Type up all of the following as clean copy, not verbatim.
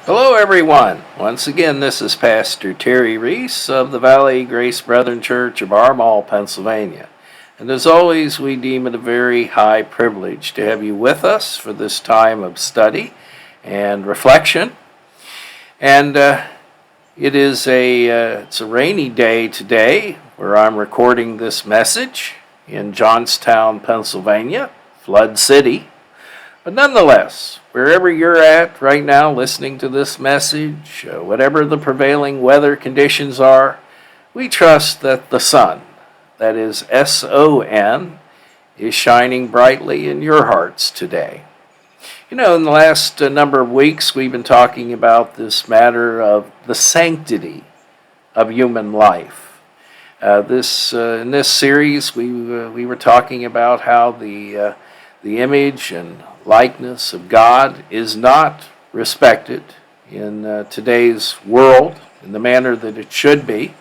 Hello, everyone. Once again, this is Pastor Terry Reese of the Valley Grace Brethren Church of Armall, Pennsylvania. And as always, we deem it a very high privilege to have you with us for this time of study and reflection. And it's a rainy day today where I'm recording this message in Johnstown, Pennsylvania, Flood City. But nonetheless, wherever you're at right now listening to this message, whatever the prevailing weather conditions are, we trust that the sun, that is S-O-N, is shining brightly in your hearts today. You know, in the last number of weeks, we've been talking about this matter of the sanctity of human life. In this series, we were talking about how the image and likeness of God is not respected in today's world in the manner that it should be.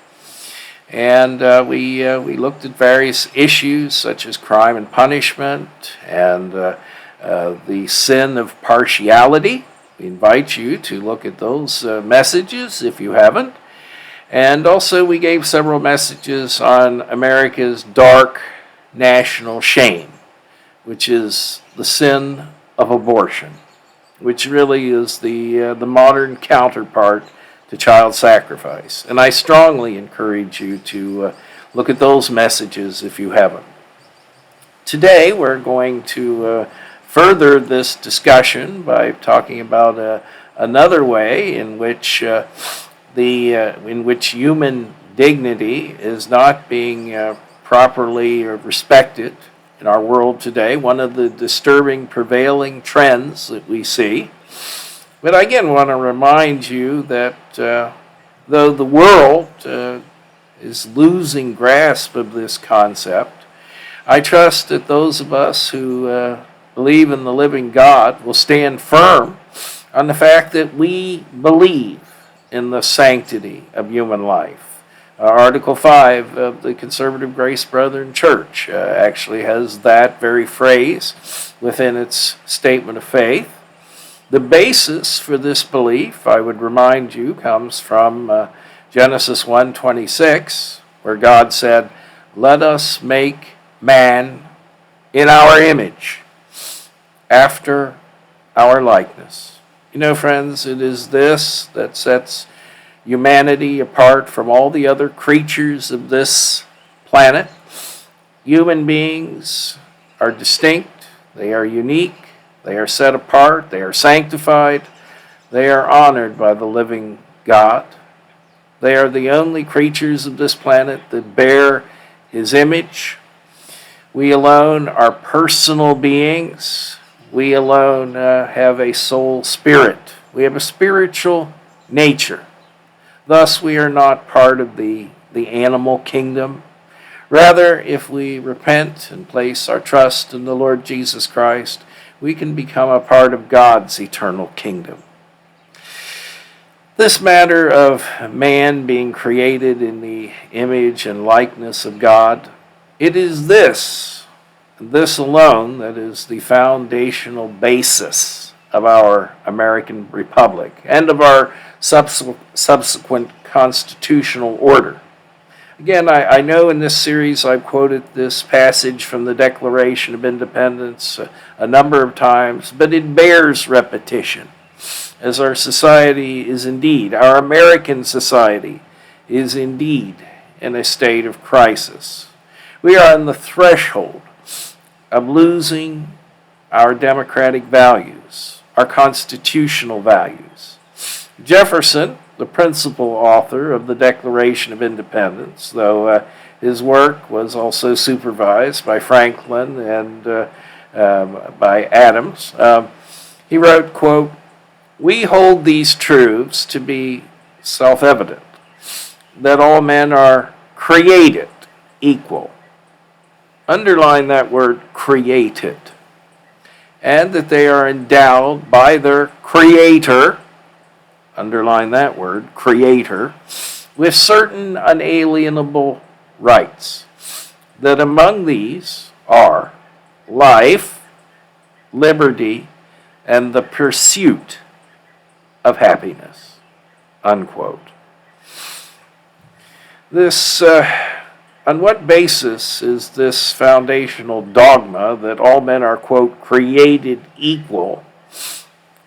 And we looked at various issues such as crime and punishment and the sin of partiality. We invite you to look at those messages if you haven't. And also we gave several messages on America's dark national shame, which is the sin of abortion, which really is the modern counterpart to child sacrifice. And I strongly encourage you to look at those messages if you haven't. Today we're going to further this discussion by talking about another way in which human dignity is not being properly respected in our world today, one of the disturbing prevailing trends that we see. But I again want to remind you that though the world is losing grasp of this concept, I trust that those of us who believe in the living God will stand firm on the fact that we believe in the sanctity of human life. Article 5 of the Conservative Grace Brethren Church actually has that very phrase within its statement of faith. The basis for this belief, I would remind you, comes from Genesis 1:26, where God said, "Let us make man in our image, after our likeness." You know, friends, it is this that sets humanity apart from all the other creatures of this planet. Human beings are distinct, they are unique, they are set apart, they are sanctified, they are honored by the living God. They are the only creatures of this planet that bear His image. We alone are personal beings. We alone have a soul spirit. We have a spiritual nature. Thus, we are not part of the animal kingdom. Rather, if we repent and place our trust in the Lord Jesus Christ, we can become a part of God's eternal kingdom. This matter of man being created in the image and likeness of God, it is this alone, that is the foundational basis of our American Republic and of our subsequent constitutional order. Again, I know in this series I've quoted this passage from the Declaration of Independence a number of times, but it bears repetition, as our society is indeed, our American society is indeed in a state of crisis. We are on the threshold of losing our democratic values, our constitutional values. Jefferson, the principal author of the Declaration of Independence, though his work was also supervised by Franklin and by Adams, he wrote, quote, "We hold these truths to be self-evident, that all men are created equal." Underline that word, created. And that they are endowed by their Creator, underline that word, Creator, with certain unalienable rights. That among these are life, liberty, and the pursuit of happiness, unquote. This, on what basis is this foundational dogma that all men are, quote, created equal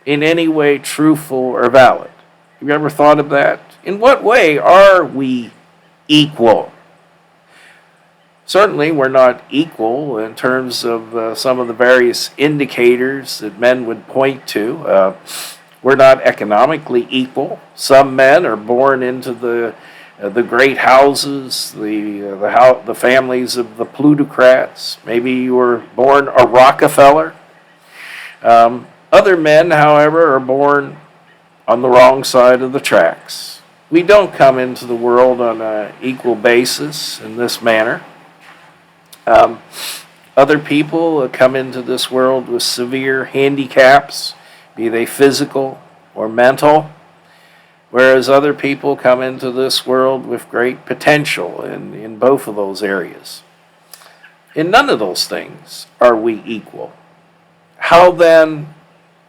in any way truthful or valid? Have you ever thought of that? In what way are we equal? Certainly, we're not equal in terms of some of the various indicators that men would point to. We're not economically equal. Some men are born into the great houses, the families of the plutocrats. Maybe you were born a Rockefeller. Other men, however, are born on the wrong side of the tracks. We don't come into the world on an equal basis in this manner. Other people come into this world with severe handicaps, be they physical or mental, whereas other people come into this world with great potential in both of those areas. In none of those things are we equal. How then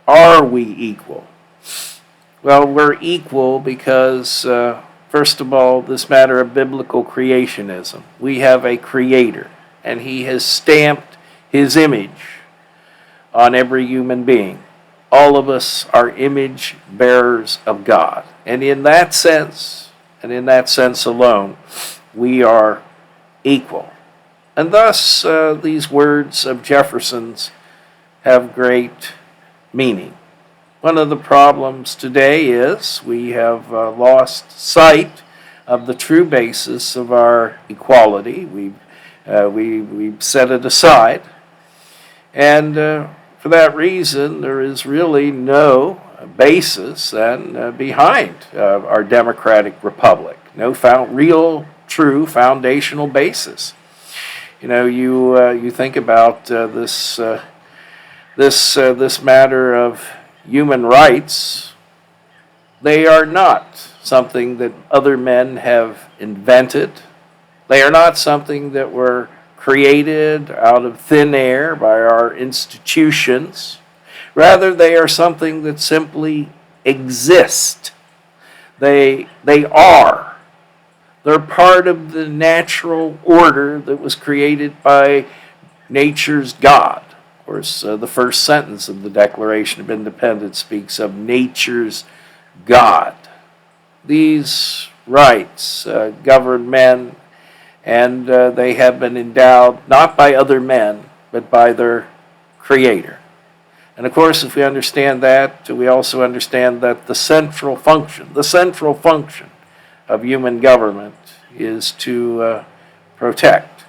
are we equal? Well, we're equal because, first of all, this matter of biblical creationism. We have a creator, and he has stamped his image on every human being. All of us are image bearers of God. And in that sense, and in that sense alone, we are equal. And thus, these words of Jefferson's have great meaning. One of the problems today is we have lost sight of the true basis of our equality. We've set it aside. And for that reason, there is really no basis then behind our democratic republic. No real, true, foundational basis. You know, you think about this matter of human rights. They are not something that other men have invented. They are not something that were created out of thin air by our institutions. Rather, they are something that simply exist. They are. They're part of the natural order that was created by nature's God. Of course, the first sentence of the Declaration of Independence speaks of nature's God. These rights govern men, and they have been endowed not by other men, but by their Creator. And of course, if we understand that, we also understand that the central function of human government is to protect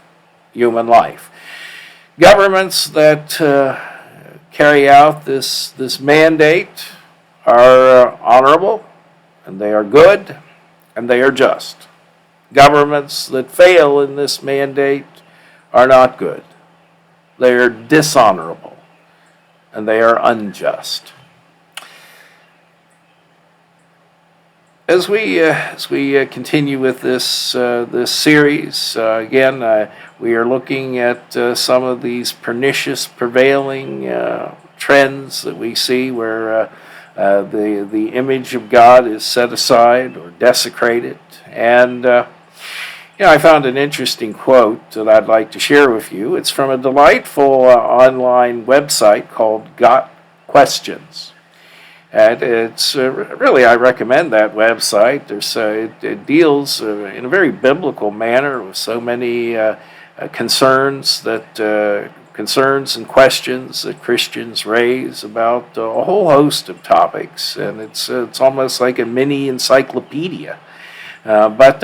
human life. Governments that carry out this mandate are honorable, and they are good, and they are just. Governments that fail in this mandate are not good. They are dishonorable, and they are unjust. As we continue with this series, again, we are looking at some of these pernicious prevailing trends that we see where the image of God is set aside or desecrated. And I found an interesting quote that I'd like to share with you. It's from a delightful online website called Got Questions. And it's really, I recommend that website. It deals in a very biblical manner with so many concerns and questions that Christians raise about a whole host of topics, and it's almost like a mini encyclopedia. But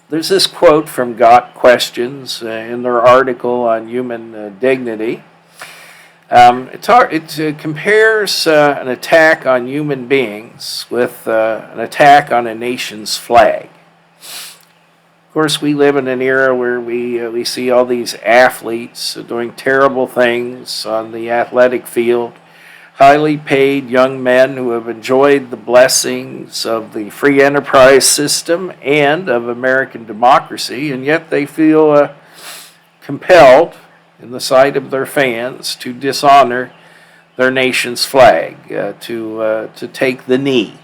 there's this quote from Got Questions in their article on human dignity. It compares an attack on human beings with an attack on a nation's flag. Of course, we live in an era where we see all these athletes doing terrible things on the athletic field, highly paid young men who have enjoyed the blessings of the free enterprise system and of American democracy, and yet they feel compelled in the sight of their fans to dishonor their nation's flag, to take the knee.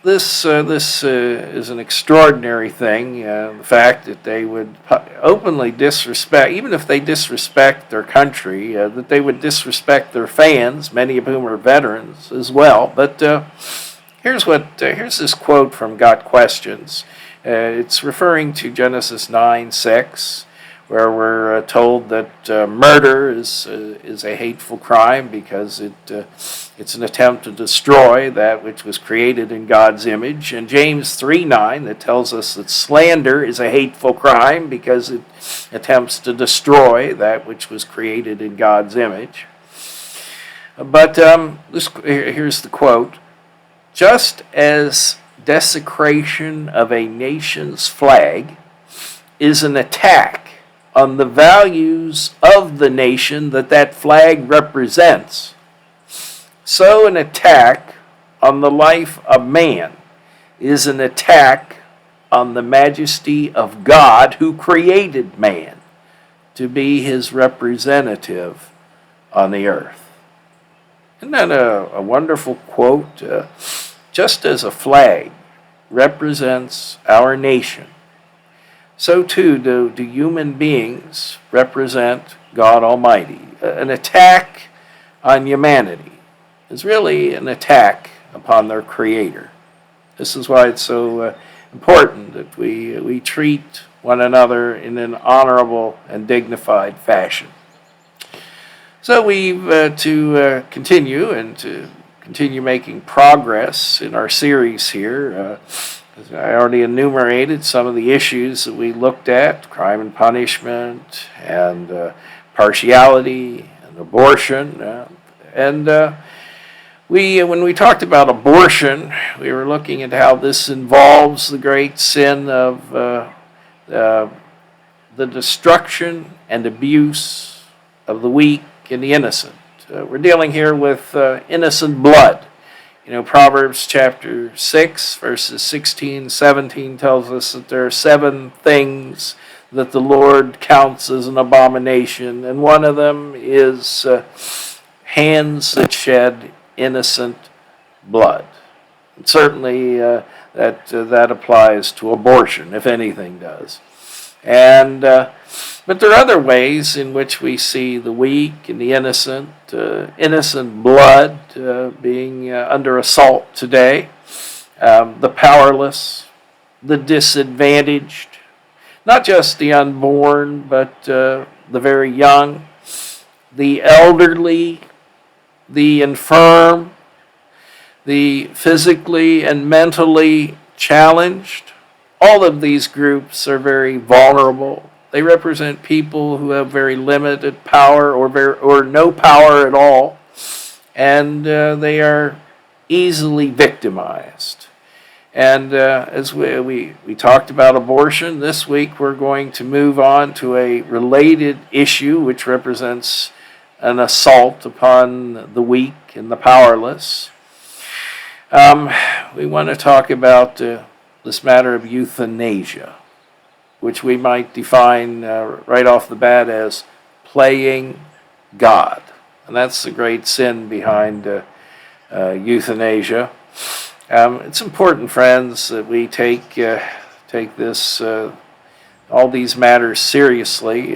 This is an extraordinary thing. The fact that they would openly disrespect, even if they disrespect their country, that they would disrespect their fans, many of whom are veterans as well. But here's this quote from Got Questions. It's referring to Genesis 9:6, where we're told that murder is a hateful crime because it's an attempt to destroy that which was created in God's image. And James 3:9 that tells us that slander is a hateful crime because it attempts to destroy that which was created in God's image. But here's the quote: just as desecration of a nation's flag is an attack on the values of the nation that flag represents, so an attack on the life of man is an attack on the majesty of God who created man to be his representative on the earth. Isn't that a wonderful quote? Just as a flag represents our nation, so too do human beings represent God Almighty. An attack on humanity is really an attack upon their Creator. This is why it's so important that we treat one another in an honorable and dignified fashion. So we've to continue making progress in our series here. I already enumerated some of the issues that we looked at: crime and punishment, and partiality, and abortion. When we talked about abortion, we were looking at how this involves the great sin of the destruction and abuse of the weak and the innocent. We're dealing here with innocent blood. Proverbs chapter 6, verses 16, 17 tells us that there are 7 things that the Lord counts as an abomination, and one of them is hands that shed innocent blood. And certainly that applies to abortion, if anything does. But there are other ways in which we see the weak and the innocent blood being under assault today, the powerless, the disadvantaged, not just the unborn, but the very young, the elderly, the infirm, the physically and mentally challenged. All of these groups are very vulnerable. They represent people who have very limited power or no power at all, and they are easily victimized. And as we talked about abortion, this week we're going to move on to a related issue which represents an assault upon the weak and the powerless. We want to talk about this matter of euthanasia, which we might define right off the bat as playing God. And that's the great sin behind euthanasia. It's important, friends, that we take this all these matters seriously.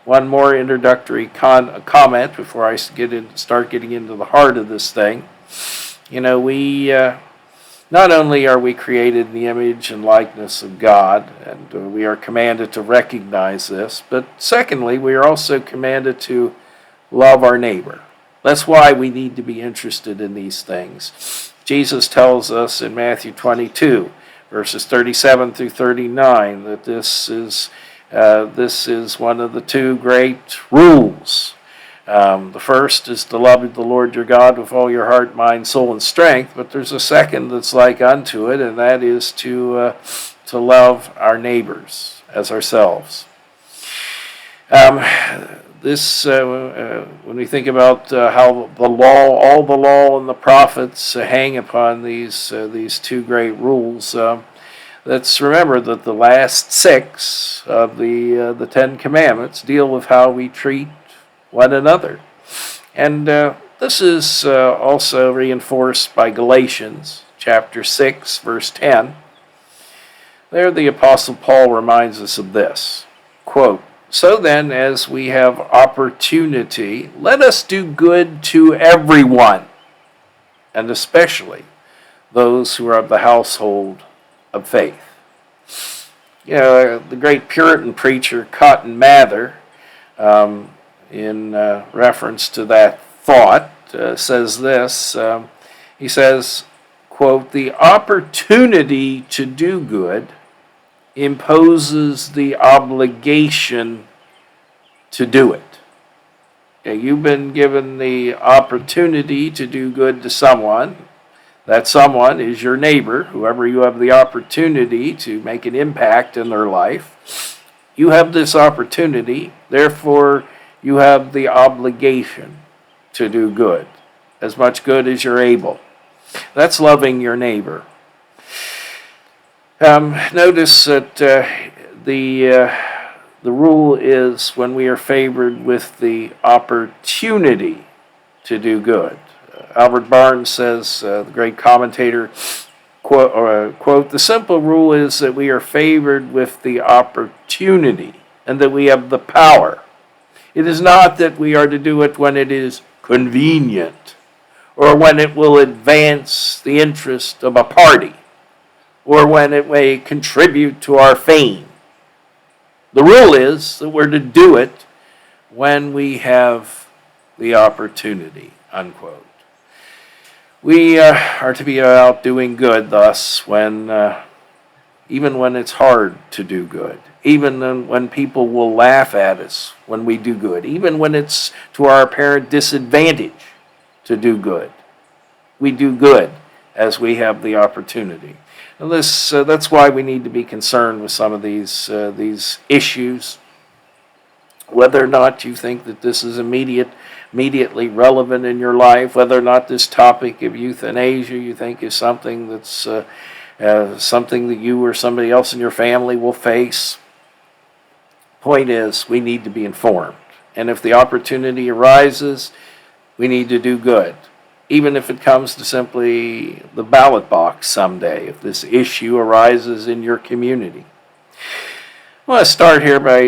One more introductory comment before I start getting into the heart of this thing. We not only are we created in the image and likeness of God, and we are commanded to recognize this, but secondly, we are also commanded to love our neighbor. That's why we need to be interested in these things. Jesus tells us in Matthew 22, verses 37 through 39, that this is one of the 2 great rules. The first is to love the Lord your God with all your heart, mind, soul, and strength. But there's a second that's like unto it, and that is to love our neighbors as ourselves. When we think about how all the law and the prophets hang upon these 2 great rules, let's remember that the last 6 of the 10 Commandments deal with how we treat one another. And this is also reinforced by Galatians chapter 6, verse 10. There the Apostle Paul reminds us of this, quote, "So then, as we have opportunity, let us do good to everyone, and especially those who are of the household of faith." You know, the great Puritan preacher Cotton Mather, in reference to that thought, says this. He says, quote, "The opportunity to do good imposes the obligation to do it." Okay, you've been given the opportunity to do good to someone. That someone is your neighbor, whoever you have the opportunity to make an impact in their life. You have this opportunity, therefore you have the obligation to do good, as much good as you're able. That's loving your neighbor. Notice that the rule is when we are favored with the opportunity to do good. Albert Barnes says, the great commentator, quote, "The simple rule is that we are favored with the opportunity and that we have the power. It is not that we are to do it when it is convenient or when it will advance the interest of a party or when it may contribute to our fame. The rule is that we're to do it when we have the opportunity," unquote. We are to be out doing good thus even when it's hard to do good, even when people will laugh at us when we do good, even when it's to our apparent disadvantage to do good. We do good as we have the opportunity. And that's why we need to be concerned with some of these issues. Whether or not you think that this is immediately relevant in your life, whether or not this topic of euthanasia you think is something that's something that you or somebody else in your family will face. Point is, we need to be informed. And if the opportunity arises, we need to do good. Even if it comes to simply the ballot box someday, if this issue arises in your community. I want to start here by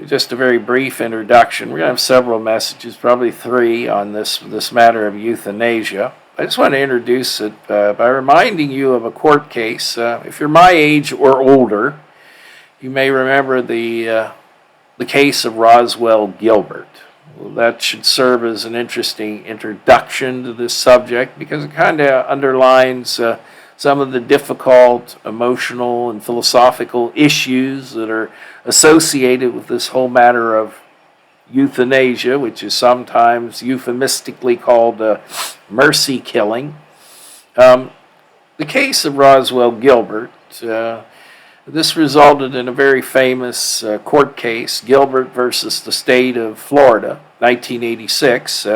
just a very brief introduction. We're going to have several messages, probably 3, on this matter of euthanasia. I just want to introduce it by reminding you of a court case. If you're my age or older, you may remember the case of Roswell Gilbert. Well, that should serve as an interesting introduction to this subject because it kind of underlines some of the difficult emotional and philosophical issues that are associated with this whole matter of euthanasia, which is sometimes euphemistically called mercy killing. The case of Roswell Gilbert, this resulted in a very famous court case, Gilbert versus the state of Florida, 1986.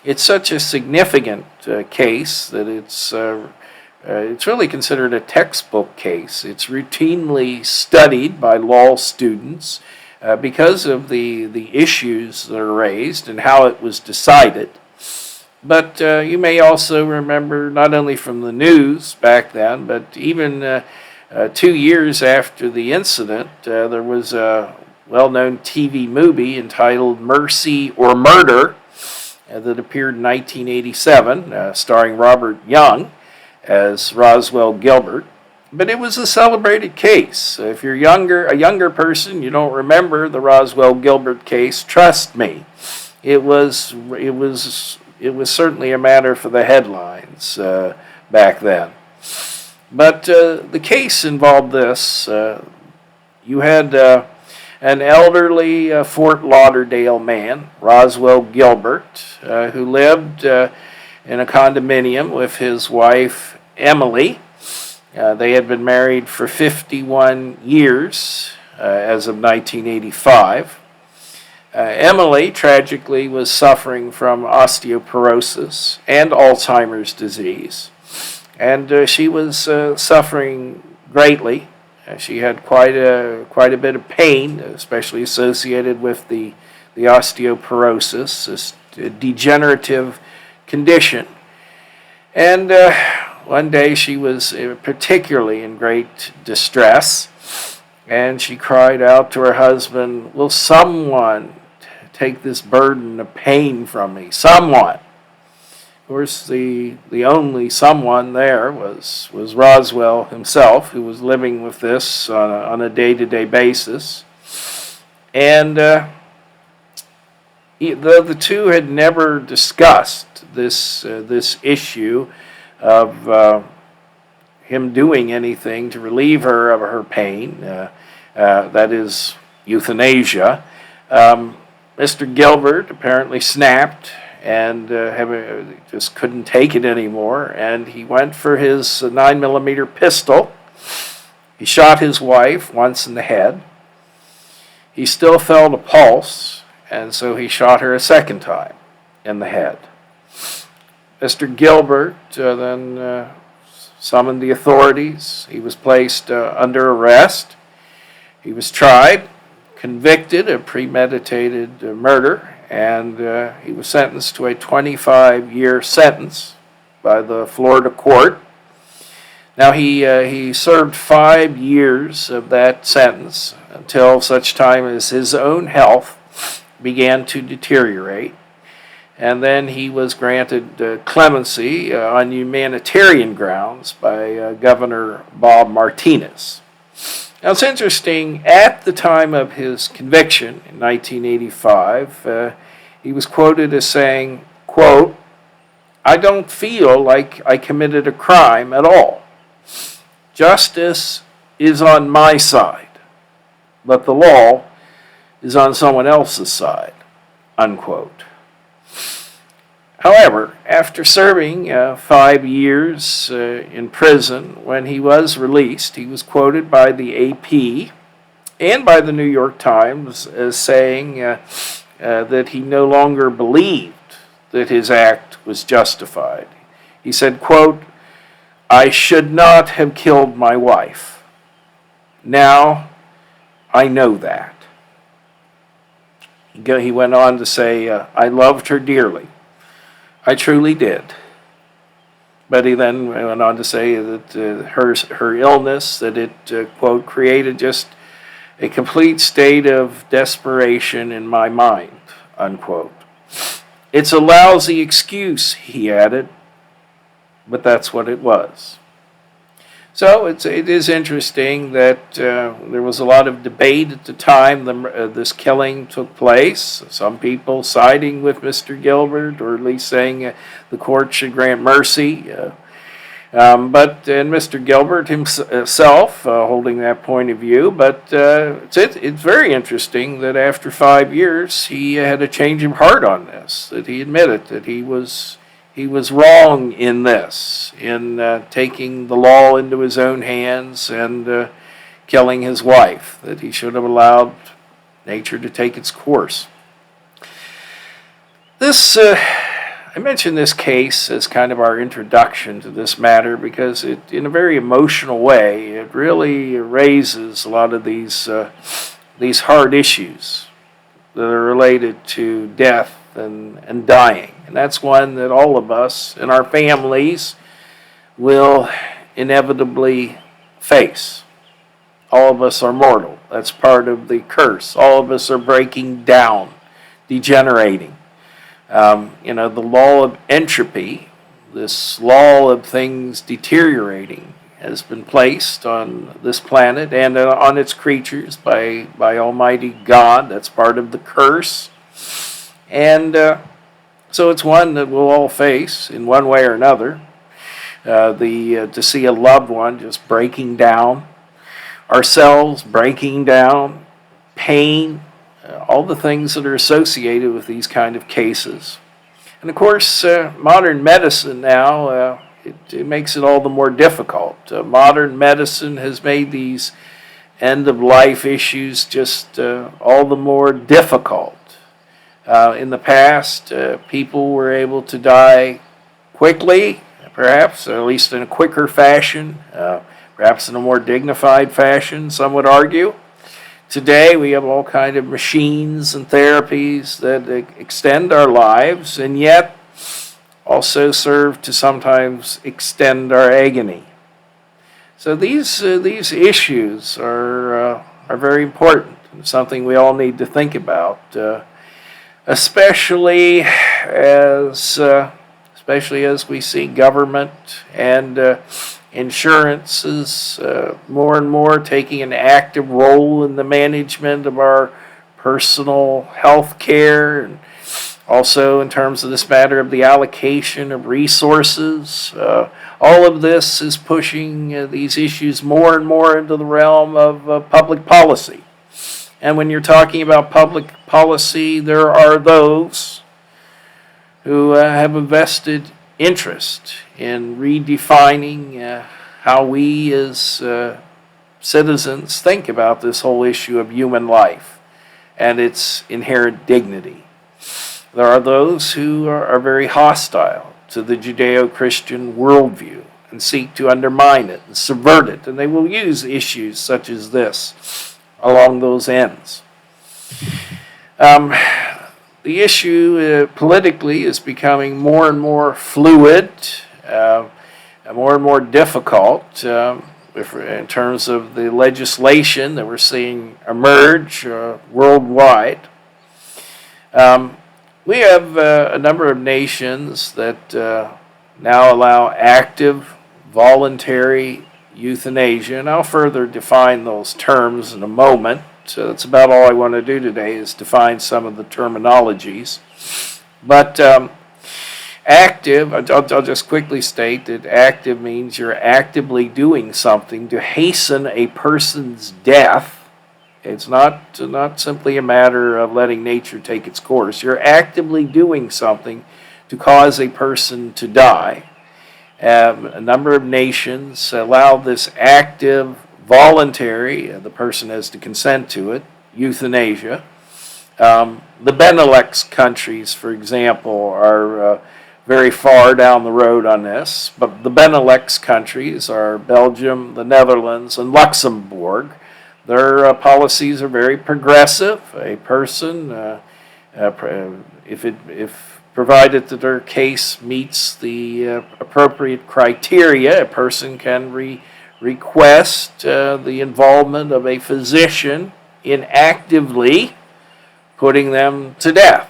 It's such a significant case that it's really considered a textbook case. It's routinely studied by law students because of the issues that are raised and how it was decided. But you may also remember, not only from the news back then, but even 2 years after the incident, there was a well-known TV movie entitled Mercy or Murder that appeared in 1987, starring Robert Young as Roswell Gilbert. But it was a celebrated case. If you're a younger person, you don't remember the Roswell Gilbert case, trust me. It was certainly a matter for the headlines back then. But the case involved this. You had an elderly Fort Lauderdale man, Roswell Gilbert, who lived in a condominium with his wife, Emily. They had been married for 51 years as of 1985. Emily, tragically, was suffering from osteoporosis and Alzheimer's disease. And she was suffering greatly. She had quite a bit of pain, especially associated with the osteoporosis. This degenerative condition. And one day she was particularly in great distress, and she cried out to her husband, "Will someone take this burden of pain from me? Someone." Of course, the only someone there was Roswell himself, who was living with this on a day-to-day basis. And the two had never discussed this issue of him doing anything to relieve her of her pain, that is euthanasia. Mr. Gilbert apparently snapped and just couldn't take it anymore, and he went for his 9mm pistol. He shot his wife once in the head. He still felt a pulse, and so he shot her a second time in the head. Mr. Gilbert then summoned the authorities. He was placed under arrest. He was tried, convicted of premeditated murder, and he was sentenced to a 25-year sentence by the Florida court. Now, he served 5 years of that sentence until such time as his own health began to deteriorate. And then he was granted clemency on humanitarian grounds by Governor Bob Martinez. Now, it's interesting, at the time of his conviction in 1985, he was quoted as saying, quote, "I don't feel like I committed a crime at all. Justice is on my side, but the law is on someone else's side," unquote. However, after serving 5 years in prison, when he was released, he was quoted by the AP and by the New York Times as saying that he no longer believed that his act was justified. He said, quote, "I should not have killed my wife. Now I know that." He went on to say, "I loved her dearly. I truly did." But he then went on to say that her illness, that it, quote, "created just a complete state of desperation in my mind," unquote. "It's a lousy excuse," he added, but that's what it was. So it is interesting that there was a lot of debate at the time this killing took place. Some people siding with Mr. Gilbert, or at least saying the court should grant mercy. But Mr. Gilbert himself holding that point of view. But it's very interesting that after 5 years he had a change of heart on this. That he admitted that he was wrong in this, in taking the law into his own hands and killing his wife, that he should have allowed nature to take its course. I mention this case as kind of our introduction to this matter because in a very emotional way, it really raises a lot of these hard issues that are related to death and dying. And that's one that all of us and our families will inevitably face. All of us are mortal. That's part of the curse. All of us are breaking down, degenerating. The law of entropy, this law of things deteriorating, has been placed on this planet and on its creatures by Almighty God. That's part of the curse. And so it's one that we'll all face in one way or another. To see a loved one just breaking down, ourselves breaking doin, pain, all the things that are associated with these kind of cases. And of course, modern medicine now, it makes it all the more difficult. Modern medicine has made these end-of-life issues just all the more difficult. In the past, people were able to die quickly, perhaps, or at least in a quicker fashion, perhaps in a more dignified fashion, some would argue. Today we have all kind of machines and therapies that extend our lives and yet also serve to sometimes extend our agony. So these issues are very important and something we all need to think about, especially as we see government and insurances more and more taking an active role in the management of our personal health care, and also in terms of this matter of the allocation of resources. All of this is pushing these issues more and more into the realm of public policy. And when you're talking about public policy, there are those who have a vested interest in redefining how we as citizens think about this whole issue of human life and its inherent dignity. There are those who are very hostile to the Judeo-Christian worldview and seek to undermine it and subvert it, and they will use issues such as this along those ends. The issue politically is becoming more and more fluid, more and more difficult in terms of the legislation that we're seeing emerge worldwide. We have a number of nations that now allow active, voluntary euthanasia, and I'll further define those terms in a moment. So that's about all I want to do today, is define some of the terminologies. But active, I'll just quickly state that active means you're actively doing something to hasten a person's death. It's not simply a matter of letting nature take its course. You're actively doing something to cause a person to die. A number of nations allow this active, voluntary, the person has to consent to it, euthanasia. The Benelux countries, for example, are very far down the road on this, but the Benelux countries are Belgium, the Netherlands, and Luxembourg. Their policies are very progressive. A person, if provided that their case meets the appropriate criteria, a person can request the involvement of a physician in actively putting them to death,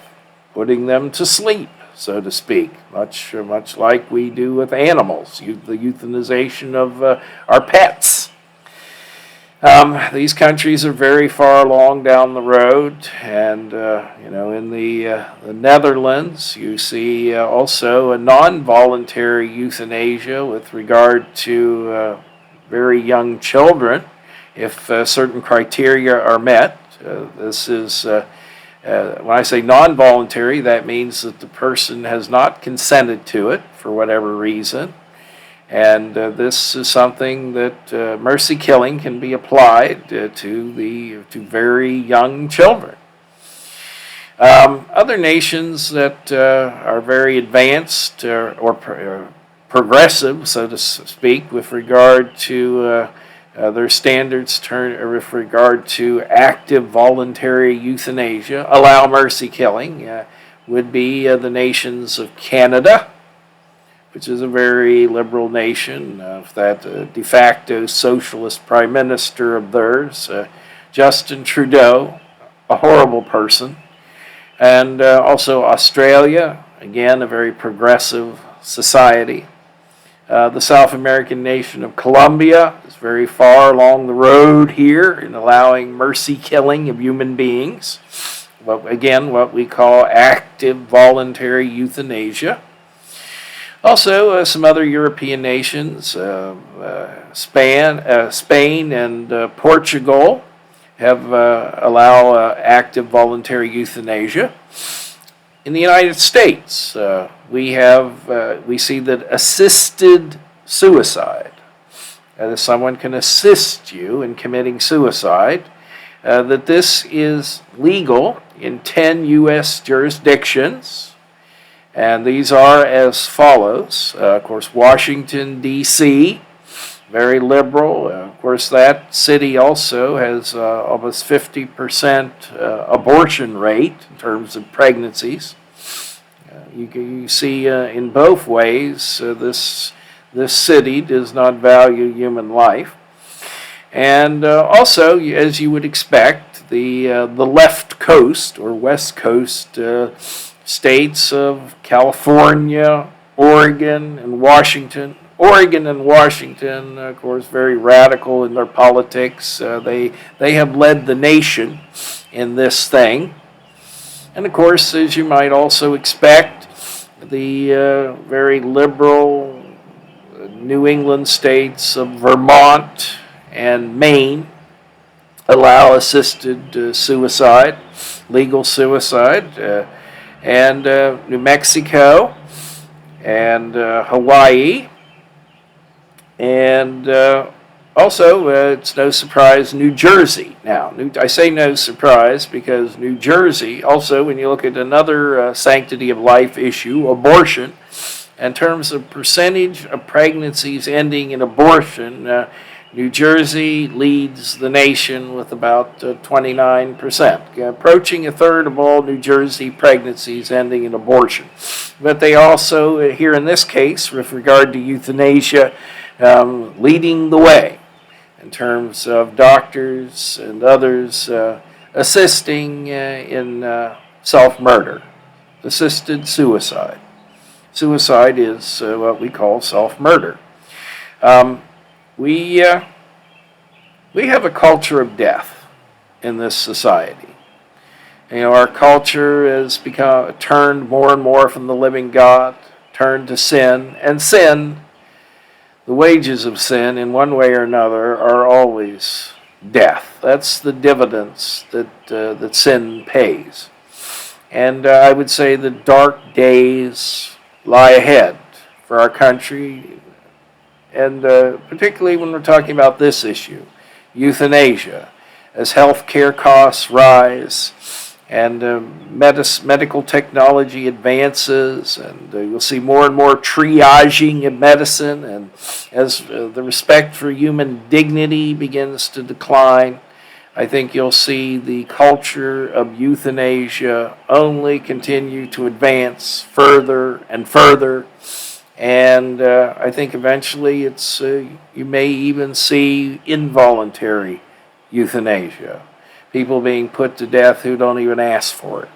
putting them to sleep, so to speak, much like we do with animals, the euthanization of our pets. These countries are very far along down the road, and in the Netherlands, you see also a non-voluntary euthanasia with regard to very young children, if certain criteria are met. This is, when I say non-voluntary, that means that the person has not consented to it for whatever reason. And this is something that mercy killing can be applied to very young children. Other nations that are very advanced or progressive, so to speak, with regard to their standards with regard to active voluntary euthanasia, allow mercy killing, would be the nations of Canada, which is a very liberal nation, that de facto socialist prime minister of theirs, Justin Trudeau, a horrible person. And also Australia, again, a very progressive society. The South American nation of Colombia is very far along the road here in allowing mercy killing of human beings. What we call active voluntary euthanasia. Also, some other European nations, Spain and Portugal, have allow active voluntary euthanasia. In the United States, we see that assisted suicide, that if someone can assist you in committing suicide, that this is legal in 10 U.S. jurisdictions. And these are as follows. Of course, Washington, D.C., very liberal. Of course, that city also has almost 50% abortion rate in terms of pregnancies. You see in both ways this city does not value human life. And also, as you would expect, the left coast or west coast states of California, Oregon, and Washington. Oregon and Washington, of course, very radical in their politics. They have led the nation in this thing. And of course, as you might also expect, the very liberal New England states of Vermont and Maine allow assisted suicide, legal suicide, and New Mexico and Hawaii. And also, it's no surprise, New Jersey. Now, I say no surprise because New Jersey, also, when you look at another sanctity of life issue, abortion, in terms of percentage of pregnancies ending in abortion, New Jersey leads the nation with about 29%, approaching a third of all New Jersey pregnancies ending in abortion. But they also, here in this case, with regard to euthanasia, leading the way in terms of doctors and others assisting in self-murder, assisted suicide. Suicide is what we call self-murder. We have a culture of death in this society. You know, our culture has become turned more and more from the living God, turned to sin, and sin. The wages of sin, in one way or another, are always death. That's the dividends that sin pays. And I would say the dark days lie ahead for our country, and particularly when we're talking about this issue, euthanasia, as health care costs rise and medical technology advances, and you'll see more and more triaging in medicine, and as the respect for human dignity begins to decline, I think you'll see the culture of euthanasia only continue to advance further and further, and I think eventually you may even see involuntary euthanasia. People being put to death who don't even ask for it.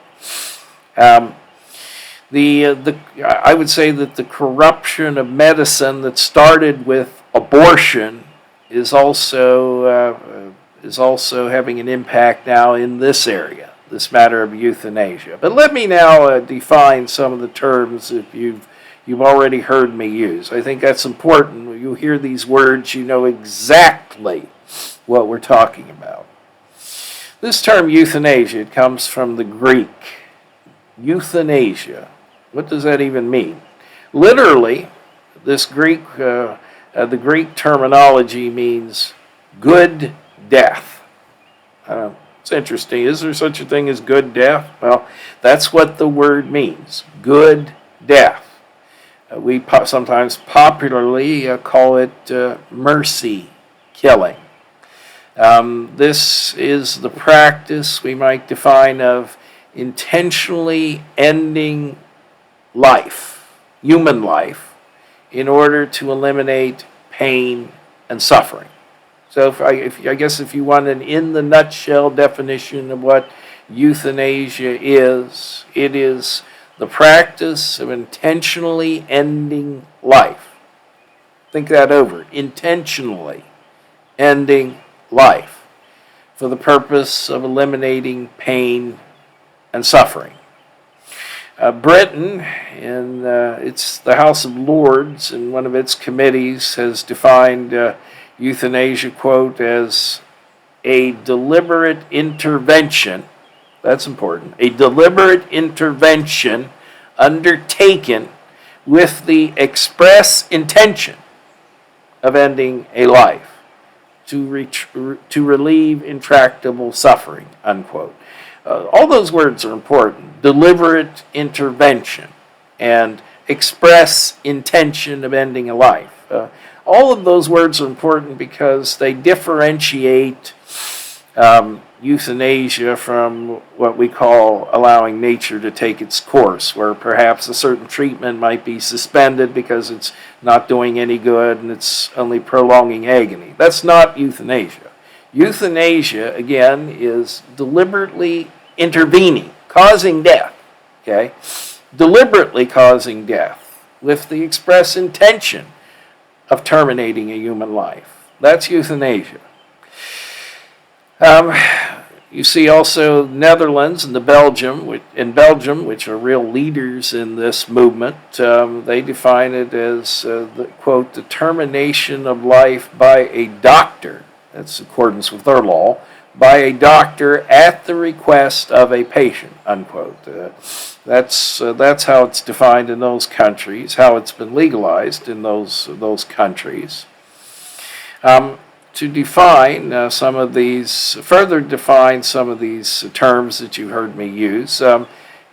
I would say that the corruption of medicine that started with abortion is also having an impact now in this area, this matter of euthanasia. But let me now define some of the terms that you've already heard me use. I think that's important. When you hear these words, you know exactly what we're talking about. This term euthanasia, it comes from the Greek. Euthanasia. What does that even mean? Literally, the Greek terminology means good death. It's interesting. Is there such a thing as good death? Well, that's what the word means. Good death. We sometimes popularly call it mercy killing. This is the practice we might define of intentionally ending life, human life, in order to eliminate pain and suffering. So I guess if you want an in the nutshell definition of what euthanasia is, it is the practice of intentionally ending life. Think that over. Intentionally ending life for the purpose of eliminating pain and suffering. Britain, it's the House of Lords, in one of its committees, has defined euthanasia, quote, as a deliberate intervention. That's important. A deliberate intervention undertaken with the express intention of ending a life to relieve intractable suffering, unquote. All those words are important. Deliberate intervention and express intention of ending a life. All of those words are important because they differentiate euthanasia from what we call allowing nature to take its course, where perhaps a certain treatment might be suspended because it's not doing any good and it's only prolonging agony. That's not euthanasia. Euthanasia, again, is deliberately intervening, causing death, okay? Deliberately causing death with the express intention of terminating a human life. That's euthanasia. You see also Netherlands and Belgium, which are real leaders in this movement. They define it as, quote, the termination of life by a doctor. That's in accordance with their law, by a doctor at the request of a patient, unquote. That's how it's defined in those countries, how it's been legalized in those countries. To define further define some of these terms that you heard me use,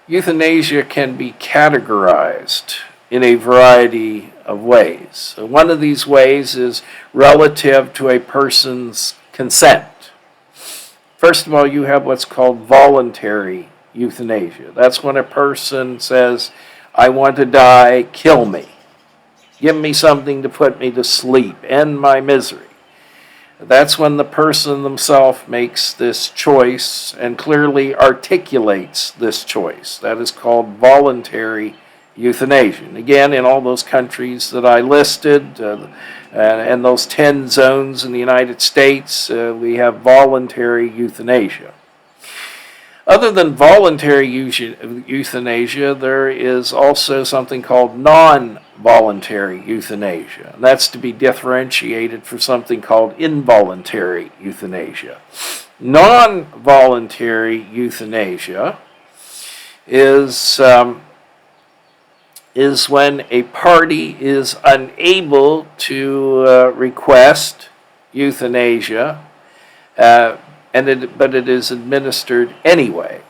euthanasia can be categorized in a variety of ways. One of these ways is relative to a person's consent. First of all, you have what's called voluntary euthanasia. That's when a person says, I want to die, kill me. Give me something to put me to sleep, end my misery. That's when the person themselves makes this choice and clearly articulates this choice. That is called voluntary euthanasia. And again, in all those countries that I listed, and those 10 zones in the United States, we have voluntary euthanasia. Other than voluntary euthanasia, there is also something called non-voluntary euthanasia. And that's to be differentiated from something called involuntary euthanasia. Non-voluntary euthanasia is when a party is unable to request euthanasia, but it is administered anyway.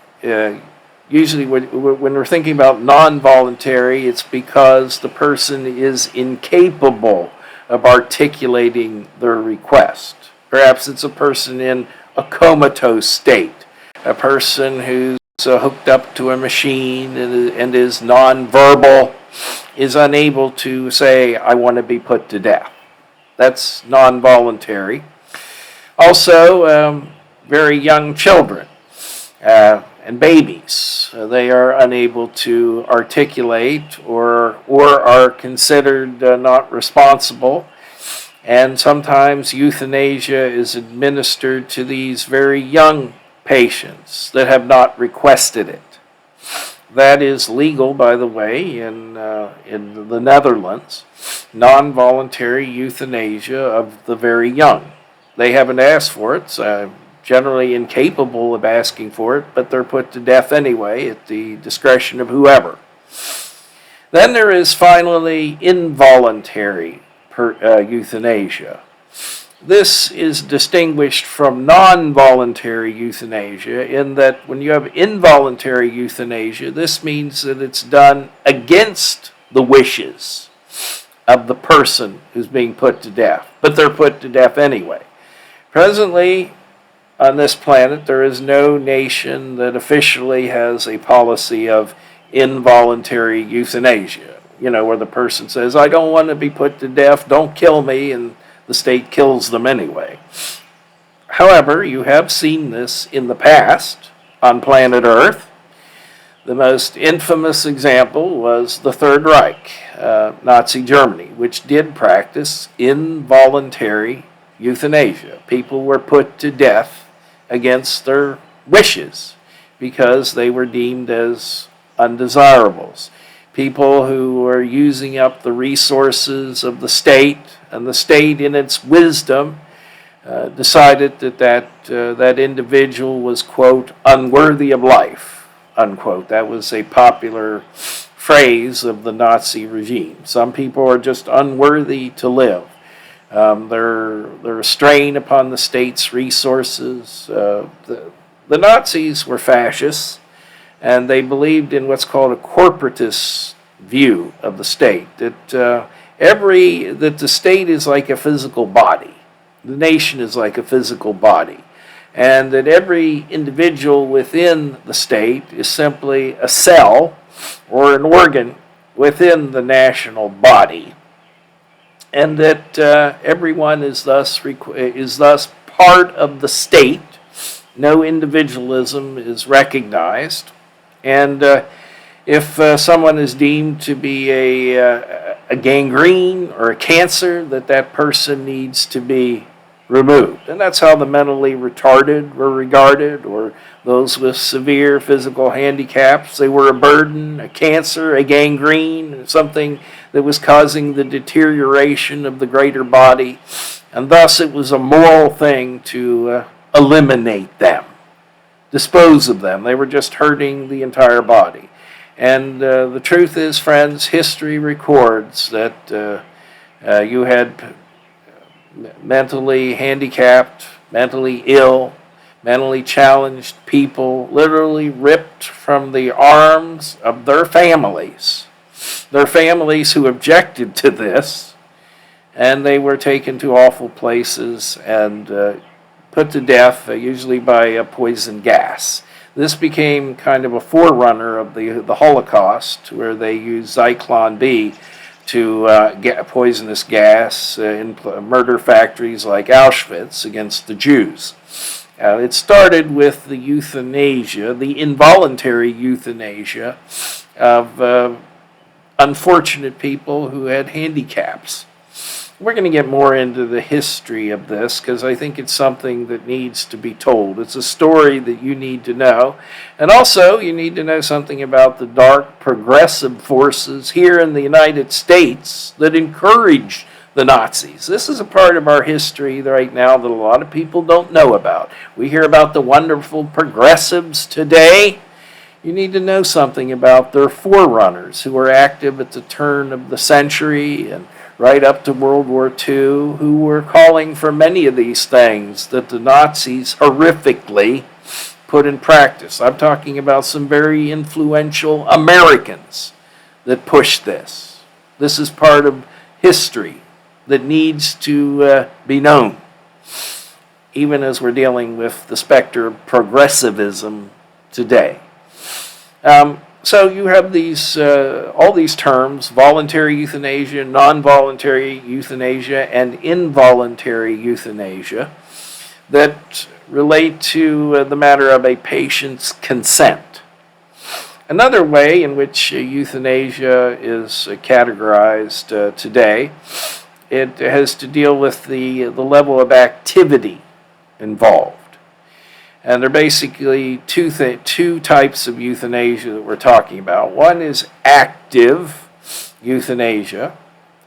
Usually when we're thinking about non-voluntary, it's because the person is incapable of articulating their request. Perhaps it's a person in a comatose state, a person who's hooked up to a machine and is non-verbal, is unable to say, I want to be put to death. That's non-voluntary. Also, very young children and babies. They are unable to articulate or are considered not responsible. And sometimes euthanasia is administered to these very young patients that have not requested it. That is legal, by the way, in the Netherlands. Non-voluntary euthanasia of the very young. They haven't asked for it, so generally incapable of asking for it, but they're put to death anyway at the discretion of whoever. Then there is finally involuntary euthanasia. This is distinguished from non-voluntary euthanasia in that when you have involuntary euthanasia, this means that it's done against the wishes of the person who's being put to death, but they're put to death anyway. Presently, on this planet, there is no nation that officially has a policy of involuntary euthanasia, where the person says, I don't want to be put to death, don't kill me, and the state kills them anyway. However, you have seen this in the past on planet Earth. The most infamous example was the Third Reich, Nazi Germany, which did practice involuntary euthanasia. People were put to death against their wishes because they were deemed as undesirables. People who were using up the resources of the state, and the state in its wisdom decided that individual was, quote, unworthy of life, unquote. That was a popular phrase of the Nazi regime. Some people are just unworthy to live. They're a strain upon the state's resources. The Nazis were fascists, and they believed in what's called a corporatist view of the state, that that the state is like a physical body, the nation is like a physical body, and that every individual within the state is simply a cell or an organ within the national body, and that everyone is thus part of the state. No individualism is recognized, and if someone is deemed to be a gangrene or a cancer, that person needs to be removed. And that's how the mentally retarded were regarded, or those with severe physical handicaps. They were a burden, a cancer, a gangrene, something that was causing the deterioration of the greater body. And thus it was a moral thing to eliminate them, dispose of them. They were just hurting the entire body. And the truth is, friends, history records that you had mentally handicapped, mentally ill, mentally challenged people literally ripped from the arms of their families who objected to this, and they were taken to awful places and put to death, usually by poison gas. This became kind of a forerunner of the Holocaust, where they used Zyklon B to get a poisonous gas in murder factories like Auschwitz against the Jews. It started with the euthanasia, the involuntary euthanasia of unfortunate people who had handicaps. We're going to get more into the history of this because I think it's something that needs to be told. It's a story that you need to know. And also, you need to know something about the dark progressive forces here in the United States that encouraged the Nazis. This is a part of our history right now that a lot of people don't know about. We hear about the wonderful progressives today. You need to know something about their forerunners who were active at the turn of the century and right up to World War II, who were calling for many of these things that the Nazis horrifically put in practice. I'm talking about some very influential Americans that pushed this. This is part of history that needs to be known, even as we're dealing with the specter of progressivism today. So you have these all these terms: voluntary euthanasia, non-voluntary euthanasia, and involuntary euthanasia, that relate to the matter of a patient's consent. Another way in which euthanasia is categorized today, it has to deal with the level of activity involved. And there are basically two types of euthanasia that we're talking about. One is active euthanasia.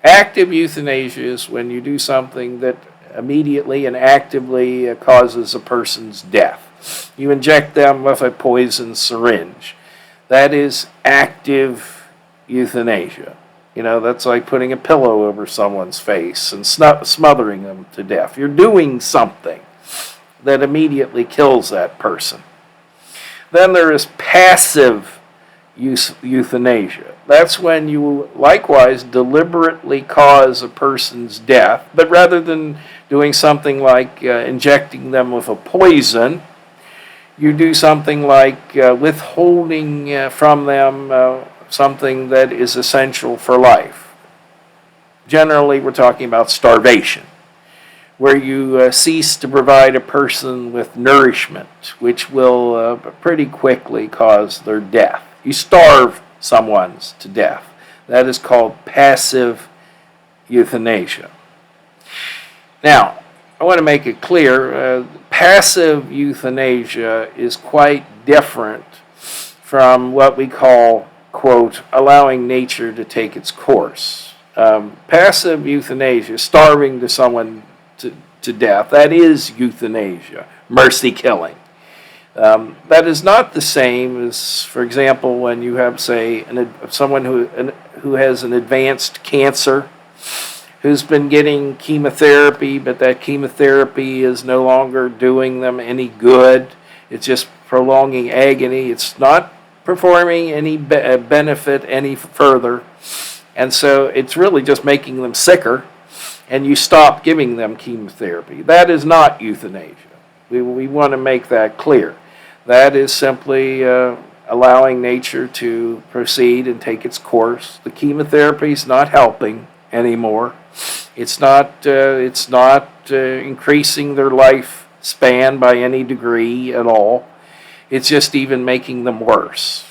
Active euthanasia is when you do something that immediately and actively causes a person's death. You inject them with a poison syringe. That is active euthanasia. You know, that's like putting a pillow over someone's face and smothering them to death. You're doing something that immediately kills that person. Then there is passive euthanasia. That's when you likewise deliberately cause a person's death, but rather than doing something like injecting them with a poison, you do something like withholding from them something that is essential for life. Generally, we're talking about starvation, where you cease to provide a person with nourishment, which will pretty quickly cause their death. You starve someone to death. That is called passive euthanasia. Now, I want to make it clear, passive euthanasia is quite different from what we call, quote, allowing nature to take its course. Passive euthanasia, starving to someone to death, that is euthanasia, mercy killing. That is not the same as, for example, when you have, say, someone who has an advanced cancer, who's been getting chemotherapy, but that chemotherapy is no longer doing them any good. It's just prolonging agony. It's not performing any benefit any further. And so it's really just making them sicker, and you stop giving them chemotherapy. That is not euthanasia. We want to make that clear. That is simply allowing nature to proceed and take its course. The chemotherapy is not helping anymore. It's not increasing their lifespan by any degree at all. It's just even making them worse.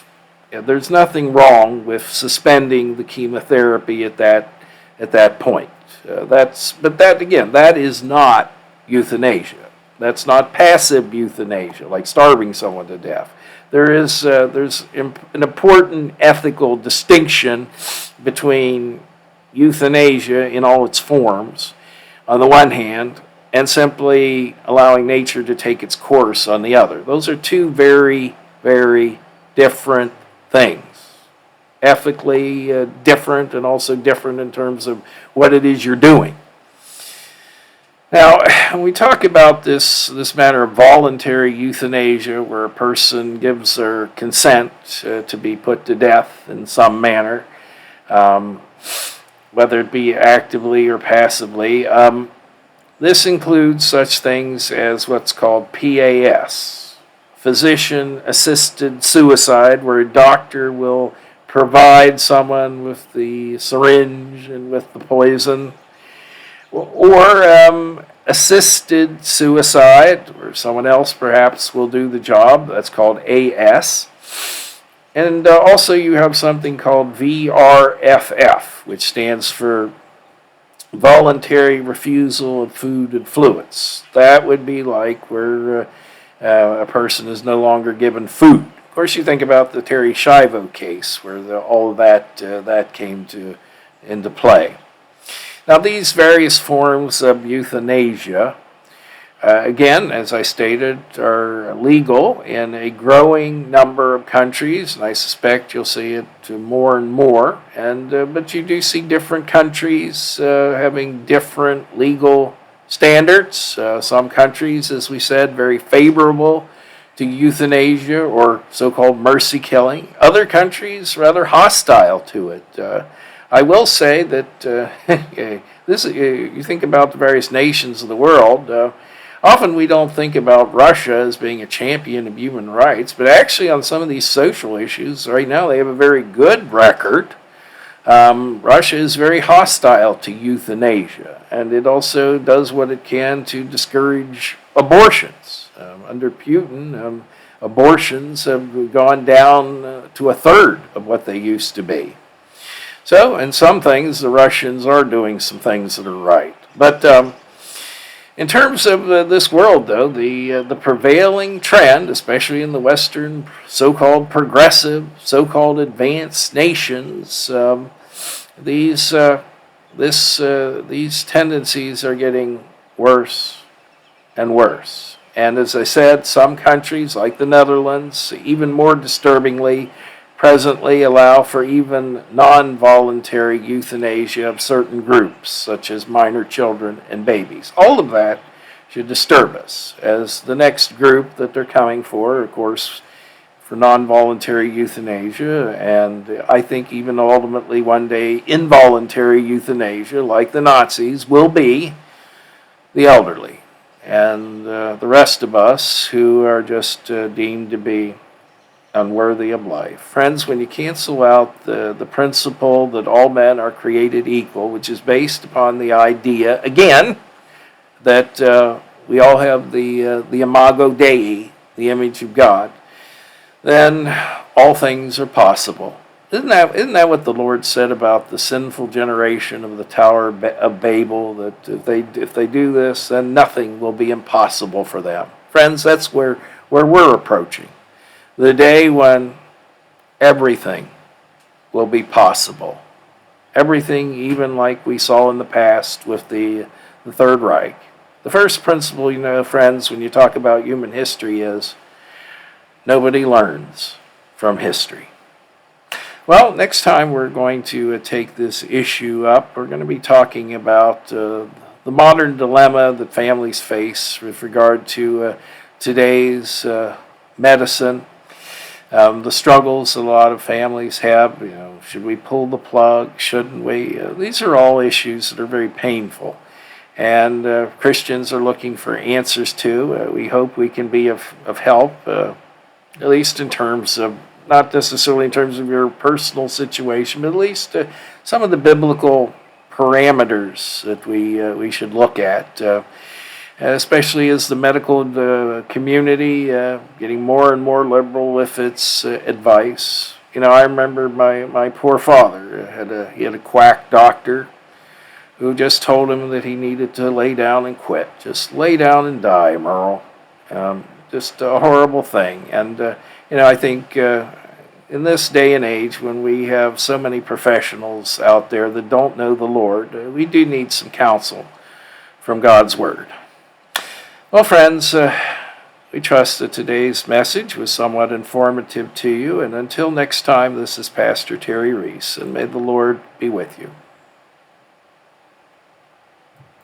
There's nothing wrong with suspending the chemotherapy at that point. That is not euthanasia. That's not passive euthanasia, like starving someone to death. There's an important ethical distinction between euthanasia in all its forms, on the one hand, and simply allowing nature to take its course on the other. Those are two very, very different things. Ethically different, and also different in terms of what it is you're doing. Now, when we talk about this matter of voluntary euthanasia, where a person gives their consent to be put to death in some manner, whether it be actively or passively, this includes such things as what's called PAS, physician-assisted suicide, where a doctor will provide someone with the syringe and with the poison, or assisted suicide, where someone else perhaps will do the job. That's called AS. And also you have something called VRFF, which stands for voluntary refusal of food and fluids. That would be like where a person is no longer given food. Of course, you think about the Terry Schiavo case, where all of that came into play. Now, these various forms of euthanasia, again, as I stated, are legal in a growing number of countries, and I suspect you'll see it more and more. But you do see different countries having different legal standards. Some countries, as we said, very favorable to euthanasia or so-called mercy killing. Other countries rather hostile to it. I will say that you think about the various nations of the world. Often we don't think about Russia as being a champion of human rights, but actually on some of these social issues right now they have a very good record. Russia is very hostile to euthanasia, and it also does what it can to discourage abortions. Under Putin, abortions have gone down to a third of what they used to be. So, in some things, the Russians are doing some things that are right. But in terms of this world, though, the prevailing trend, especially in the Western so-called progressive, so-called advanced nations, these tendencies are getting worse and worse. And as I said, some countries, like the Netherlands, even more disturbingly, presently allow for even non-voluntary euthanasia of certain groups, such as minor children and babies. All of that should disturb us, as the next group that they're coming for, of course, for non-voluntary euthanasia, and I think even ultimately one day involuntary euthanasia, like the Nazis, will be the elderly, and the rest of us who are just deemed to be unworthy of life. Friends, when you cancel out the principle that all men are created equal, which is based upon the idea, again, that we all have the imago Dei, the image of God, then all things are possible. Isn't that what the Lord said about the sinful generation of the Tower of Babel, that if they do this, then nothing will be impossible for them? Friends, that's where we're approaching. The day when everything will be possible. Everything, even like we saw in the past with the Third Reich. The first principle, friends, when you talk about human history is nobody learns from history. Well, next time we're going to take this issue up. We're going to be talking about the modern dilemma that families face with regard to today's medicine. The struggles a lot of families have, should we pull the plug, shouldn't we? These are all issues that are very painful, and Christians are looking for answers to. We hope we can be of help, at least in terms of, not necessarily in terms of your personal situation, but at least some of the biblical parameters that we should look at. Especially as the medical community getting more and more liberal with its advice. I remember my poor father he had a quack doctor who just told him that he needed to lay down and quit. Just lay down and die, Merle. Just a horrible thing. And I think in this day and age, when we have so many professionals out there that don't know the Lord, we do need some counsel from God's Word. Well, friends, we trust that today's message was somewhat informative to you. And until next time, this is Pastor Terry Reese, and may the Lord be with you.